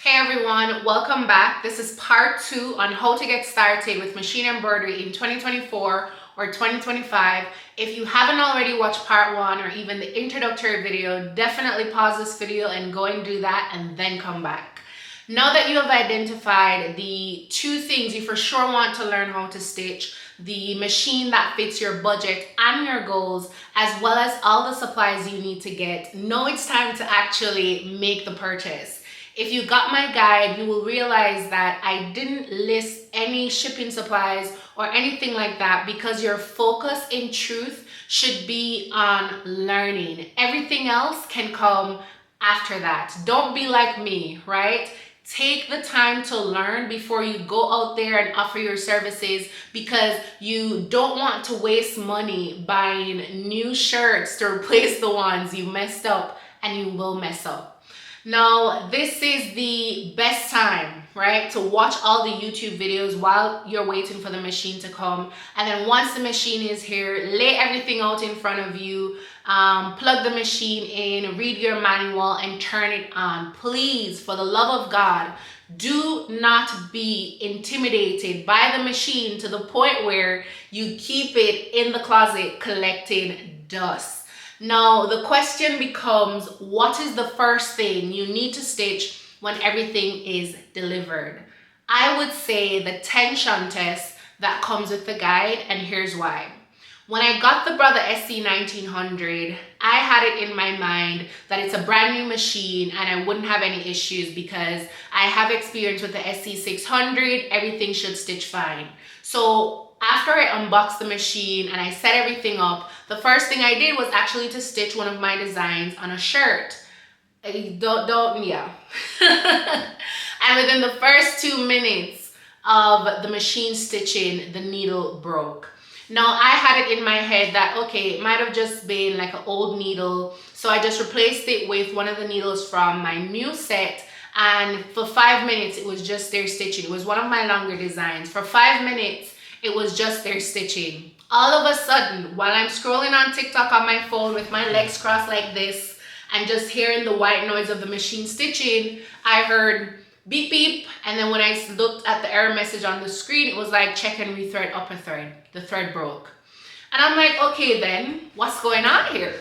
Hey everyone, welcome back. This is part 2 on how to get started with machine embroidery in 2024 or 2025. If you haven't already watched part 1 or even the introductory video, definitely pause this video and go and do that and then come back. Now that you have identified the 2 things you for sure want to learn how to stitch, the machine that fits your budget and your goals, as well as all the supplies you need to get, now it's time to actually make the purchase. If you got my guide, you will realize that I didn't list any shipping supplies or anything like that because your focus in truth should be on learning. Everything else can come after that. Don't be like me, right? Take the time to learn before you go out there and offer your services, because you don't want to waste money buying new shirts to replace the ones you messed up and you will mess up. Now, this is the best time, right, to watch all the YouTube videos while you're waiting for the machine to come. And then once the machine is here, lay everything out in front of you, plug the machine in, read your manual, and turn it on. Please, for the love of God, do not be intimidated by the machine to the point where you keep it in the closet collecting dust. Now, the question becomes, what is the first thing you need to stitch when everything is delivered? I would say the tension test that comes with the guide, and here's why. When I got the Brother SC1900, I had it in my mind that it's a brand new machine and I wouldn't have any issues because I have experience with the SC600, everything should stitch fine. So after I unboxed the machine and I set everything up, the first thing I did was actually to stitch one of my designs on a shirt. Yeah. And within the first 2 minutes of the machine stitching, the needle broke. Now, I had it in my head that, okay, it might have just been like an old needle. So I just replaced it with one of the needles from my new set. And for 5 minutes, it was just there stitching. It was one of my longer designs. For 5 minutes, it was just there stitching. All of a sudden, while I'm scrolling on TikTok on my phone with my legs crossed like this and just hearing the white noise of the machine stitching, I heard beep beep, and then when I looked at the error message on the screen, it was like check and rethread up a thread. The thread broke. And I'm like, okay then, what's going on here?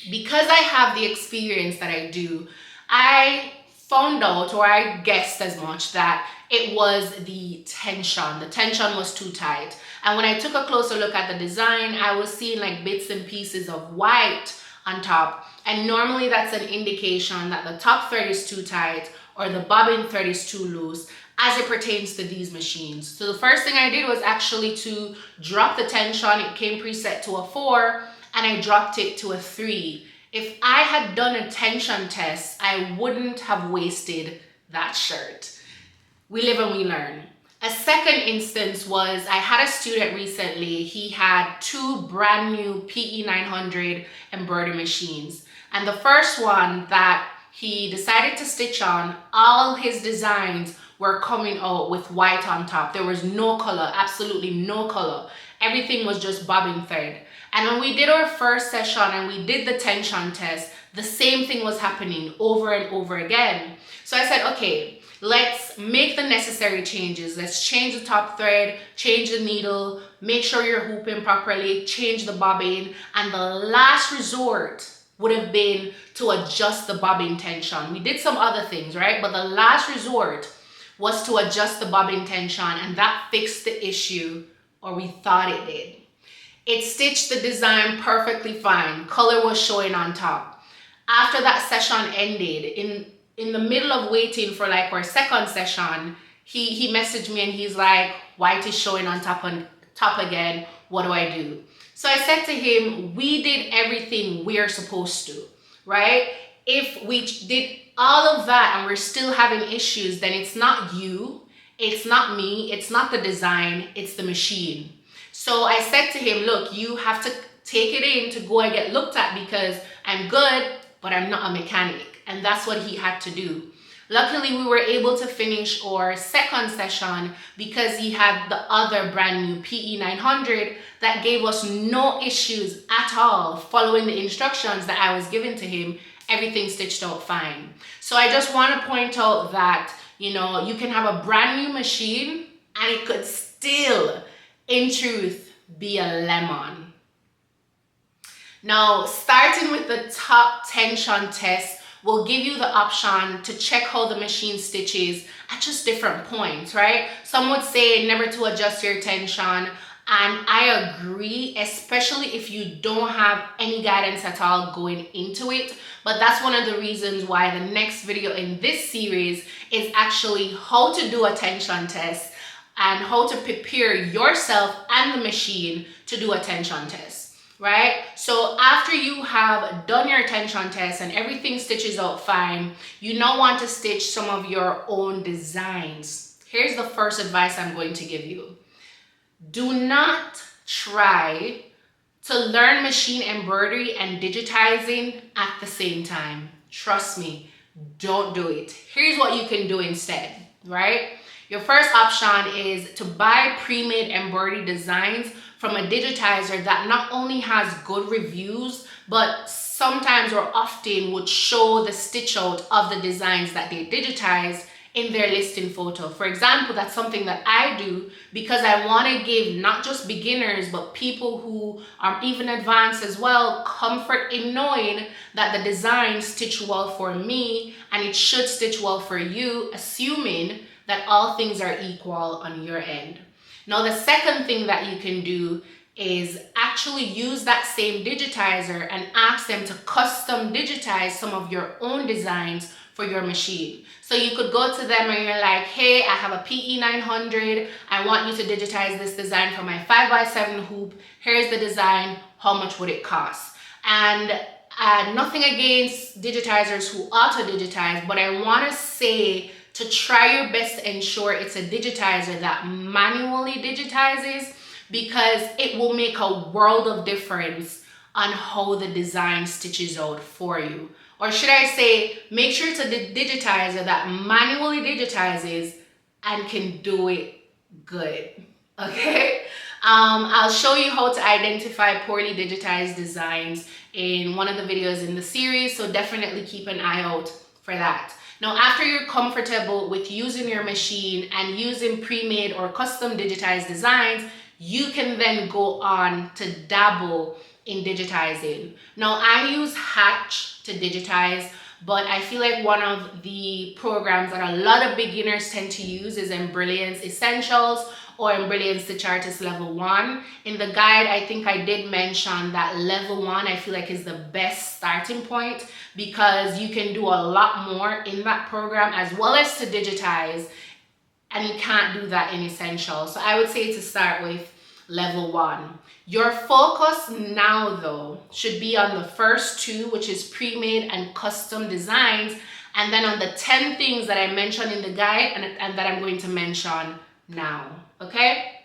Because I have the experience that I do, I found out, or I guessed as much, that it was the tension. The tension was too tight. And when I took a closer look at the design, I was seeing like bits and pieces of white on top. And normally that's an indication that the top thread is too tight or the bobbin thread is too loose as it pertains to these machines. So the first thing I did was actually to drop the tension. It came preset to a 4 and I dropped it to a 3. If I had done a tension test, I wouldn't have wasted that shirt. We live and we learn. A second instance was I had a student recently. He had 2 brand new PE900 embroidery machines. And the first one that he decided to stitch on, all his designs were coming out with white on top. There was no color, absolutely no color. Everything was just bobbin thread. And when we did our first session and we did the tension test, the same thing was happening over and over again. So I said, okay, let's make the necessary changes. Let's change the top thread, change the needle, make sure you're hooping properly, change the bobbin, and the last resort would have been to adjust the bobbin tension. We did some other things, right? But the last resort was to adjust the bobbin tension, and that fixed the issue, or we thought it did. It stitched the design perfectly fine. Color was showing on top. After that session ended, in the middle of waiting for like our second session, he messaged me and he's like, white is showing on top again. What do I do? So I said to him, we did everything we're supposed to, right? If we did all of that and we're still having issues, then it's not you, it's not me, it's not the design, it's the machine. So I said to him, look, you have to take it in to go and get looked at because I'm good, but I'm not a mechanic. And that's what he had to do. Luckily, we were able to finish our second session because he had the other brand new PE900 that gave us no issues at all following the instructions that I was giving to him. everything stitched out fine. So I just want to point out that, you know, you can have a brand new machine and it could still, in truth, be a lemon. Now, starting with the top tension test will give you the option to check how the machine stitches at just different points, right? Some would say never to adjust your tension, and I agree, especially if you don't have any guidance at all going into it. But that's one of the reasons why the next video in this series is actually how to do a tension test and how to prepare yourself and the machine to do a tension test, right? So after you have done your tension test and everything stitches out fine, you now want to stitch some of your own designs. Here's the first advice I'm going to give you. Do not try to learn machine embroidery and digitizing at the same time. Trust me, don't do it. Here's what you can do instead, right? Your first option is to buy pre-made embroidery designs from a digitizer that not only has good reviews, but sometimes or often would show the stitch out of the designs that they digitized in their listing photo. For example, that's something that I do because I want to give not just beginners, but people who are even advanced as well, comfort in knowing that the designs stitch well for me and it should stitch well for you, assuming that all things are equal on your end. Now, the second thing that you can do is actually use that same digitizer and ask them to custom digitize some of your own designs for your machine. So you could go to them and you're like, hey, I have a PE 900. I want you to digitize this design for my 5x7 hoop. Here's the design. How much would it cost? And nothing against digitizers who auto-digitize, but I want to say to try your best to ensure it's a digitizer that manually digitizes, because it will make a world of difference on how the design stitches out for you. Or should I say, make sure it's a digitizer that manually digitizes and can do it good, okay? I'll show you how to identify poorly digitized designs in one of the videos in the series, so definitely keep an eye out for that. Now, after you're comfortable with using your machine and using pre-made or custom digitized designs, you can then go on to dabble in digitizing. Now, I use Hatch to digitize, but I feel like one of the programs that a lot of beginners tend to use is Embroidery Essentials or Embroidery Stitch Artist Level 1. In the guide, I think I did mention that Level 1 I feel like is the best starting point because you can do a lot more in that program as well as to digitize, and you can't do that in Essentials. So I would say to start with Level 1. Your focus now though should be on the first two, which is pre-made and custom designs, and then on the 10 things that I mentioned in the guide and that I'm going to mention now, okay?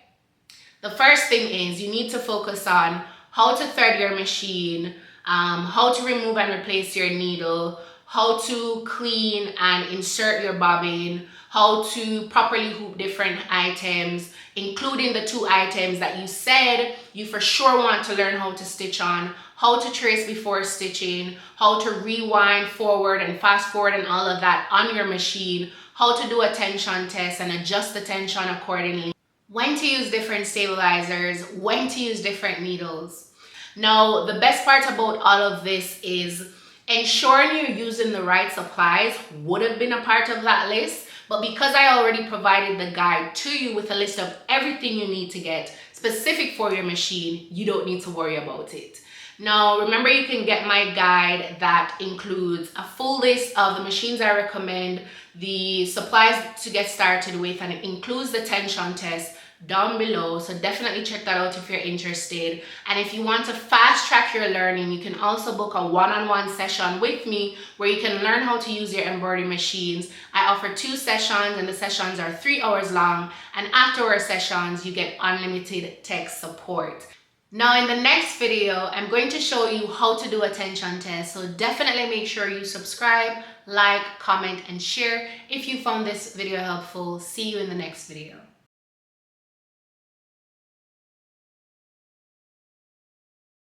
The first thing is you need to focus on how to thread your machine, how to remove and replace your needle, how to clean and insert your bobbin, how to properly hoop different items, including the 2 items that you said you for sure want to learn how to stitch on, how to trace before stitching, how to rewind forward and fast forward and all of that on your machine, how to do a tension test and adjust the tension accordingly, when to use different stabilizers, when to use different needles. Now, the best part about all of this is ensuring you're using the right supplies would have been a part of that list, but because I already provided the guide to you with a list of everything you need to get specific for your machine, you don't need to worry about it. Now, remember, you can get my guide that includes a full list of the machines I recommend, the supplies to get started with, and it includes the tension test down below. So definitely check that out if you're interested. And if you want to fast track your learning, you can also book a one-on-one session with me where you can learn how to use your embroidery machines. I offer 2 sessions and the sessions are 3 hours long, and after our sessions you get unlimited tech support. Now, in the next video, I'm going to show you how to do a tension test. So definitely make sure you subscribe, like, comment, and share if you found this video helpful. See you in the next video.